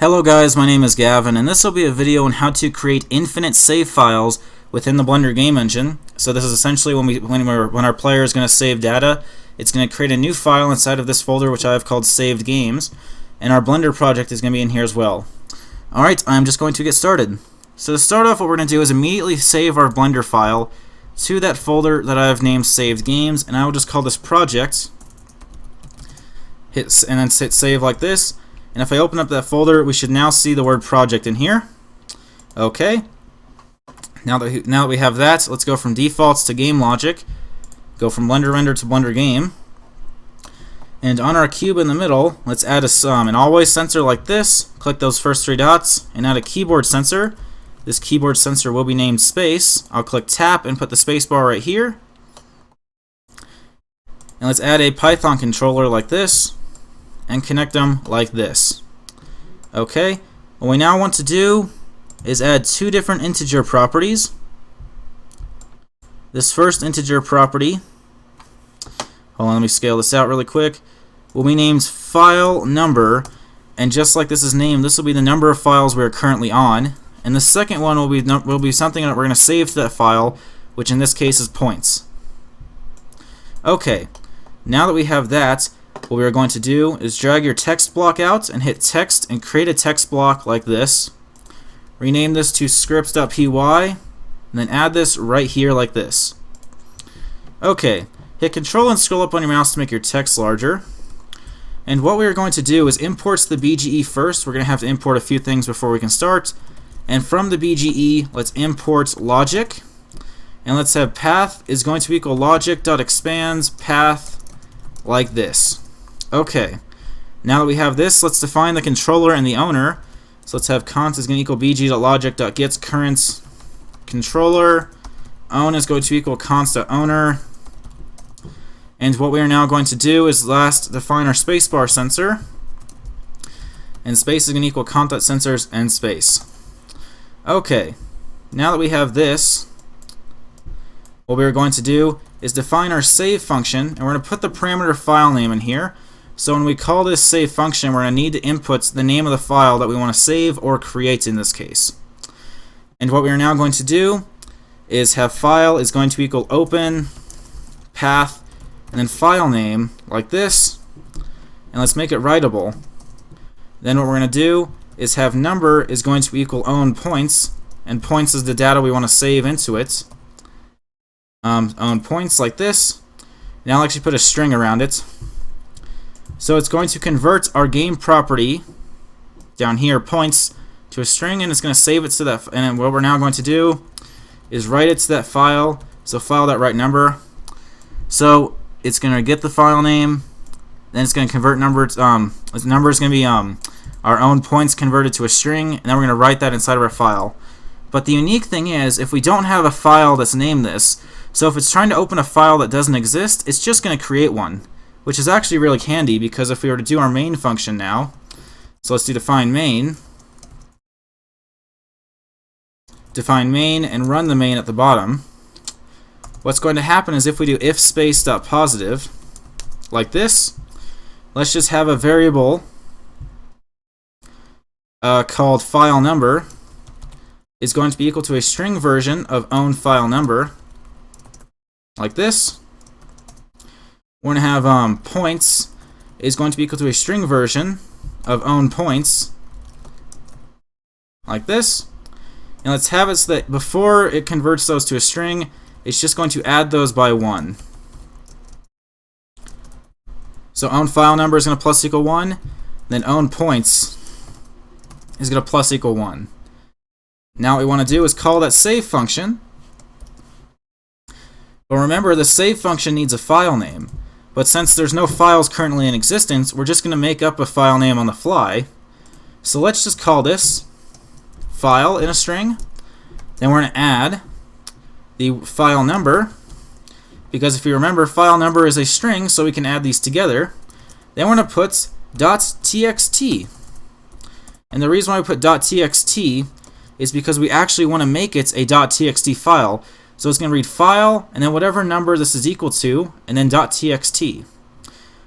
Hello guys, my name is Gavin, and this will be a video on how to create infinite save files within the Blender game engine. So this is essentially when our player is going to save data, it's going to create a new file inside of this folder which I have called saved games, and our Blender project is going to be in here as well. Alright, I'm just going to get started. So to start off, what we're going to do is immediately save our Blender file to that folder that I have named saved games, and I will just call this project, and then hit save like this. And if I open up that folder, we should now see the word project in here. Okay. Now that we have that, let's go from defaults to game logic. Go from Blender render to Blender game. And on our cube in the middle, let's add an always sensor like this. Click those first three dots and add a keyboard sensor. This keyboard sensor will be named space. I'll click tap and put the space bar right here. And let's add a Python controller like this and connect them like this. Okay, what we now want to do is add two different integer properties. This first integer property, hold on, let me scale this out really quick, will be named file number, and just like this is named, this will be the number of files we're currently on. And the second one will be something that we're going to save to that file, which in this case is points. Okay, now that we have that, what we are going to do is drag your text block out and hit text and create a text block like this. Rename this to scripts.py and then add this right here like this. Okay, hit control and scroll up on your mouse to make your text larger. And what we are going to do is import the BGE first. We're going to have to import a few things before we can start. And from the BGE, let's import logic. And let's have path is going to equal logic.expands path like this. Okay, now that we have this, let's define the controller and the owner. So let's have const is going to equal bg.logic.gets current controller. Own is going to equal const.owner. And what we are now going to do is last define our spacebar sensor. And space is going to equal const.sensors and space. Okay, now that we have this, what we're going to do is define our save function, and we're going to put the parameter file name in here. So when we call this save function, we're going to need to input the name of the file that we want to save or create in this case. And what we are now going to do is have file is going to equal open path and then file name like this, and let's make it writable. Then what we're going to do is have number is going to equal own points, and points is the data we want to save into it. Own points like this. Now I'll actually put a string around it. So it's going to convert our game property down here, points, to a string, and it's going to save it to that. And then what we're now going to do is write it to that file. So file.write number. So it's going to get the file name, then it's going to convert number. Its number is going to be our own points converted to a string, and then we're going to write that inside of our file. But the unique thing is, if we don't have a file that's named this, so if it's trying to open a file that doesn't exist, it's just going to create one, which is actually really handy, because if we were to do our main function now, so let's do define main and run the main at the bottom, what's going to happen is if we do if space.positive like this, let's just have a variable called file number is going to be equal to a string version of own file number like this. We're going to have points is going to be equal to a string version of own points like this. And let's have it so that before it converts those to a string, it's just going to add those by 1. So own file number is going to plus equal 1, then own points is going to plus equal 1. Now what we want to do is call that save function. But remember, the save function needs a file name. But since there's no files currently in existence, we're just going to make up a file name on the fly. So let's just call this file in a string. Then we're going to add the file number, because if you remember, file number is a string, so we can add these together. Then we're going to put .txt. And the reason why we put .txt is because we actually want to make it a .txt file. So it's going to read file, and then whatever number this is equal to, and then .txt.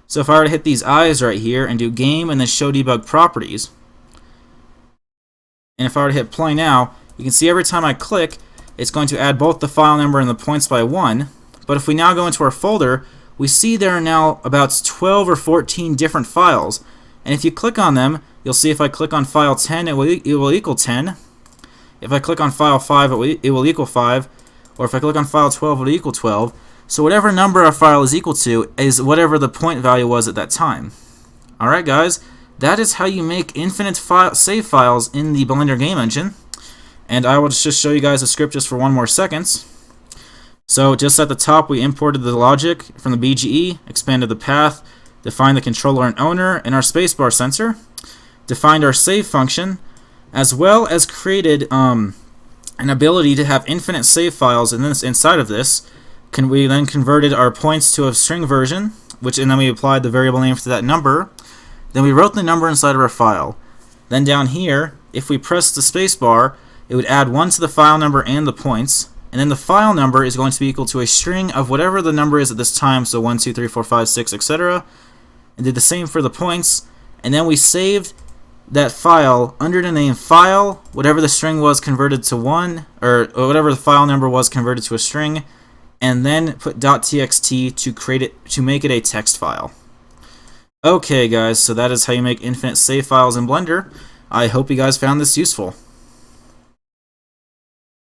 So if I were to hit these eyes right here and do game and then show debug properties, and if I were to hit play now, you can see every time I click, it's going to add both the file number and the points by 1. But if we now go into our folder, we see there are now about 12 or 14 different files. And if you click on them, you'll see if I click on file 10, it will equal 10. If I click on file 5, it will equal 5. Or if I click on file 12, it will equal 12. So whatever number a file is equal to is whatever the point value was at that time. Alright guys, that is how you make infinite save files in the Blender game engine. And I will just show you guys the script just for one more second. So just at the top, we imported the logic from the BGE, expanded the path, defined the controller and owner and our spacebar sensor, defined our save function, as well as created an ability to have infinite save files inside of this. We then converted our points to a string version, and then we applied the variable name to that number. Then we wrote the number inside of our file. Then down here, if we press the spacebar, it would add 1 to the file number and the points, and then the file number is going to be equal to a string of whatever the number is at this time, so 1, 2, 3, 4, 5, 6, etc. And did the same for the points, and then we saved that file under the name file, whatever the string was converted to 1, or whatever the file number was converted to a string, and then put .txt to make it a text file. Okay guys, so that is how you make infinite save files in Blender. I hope you guys found this useful.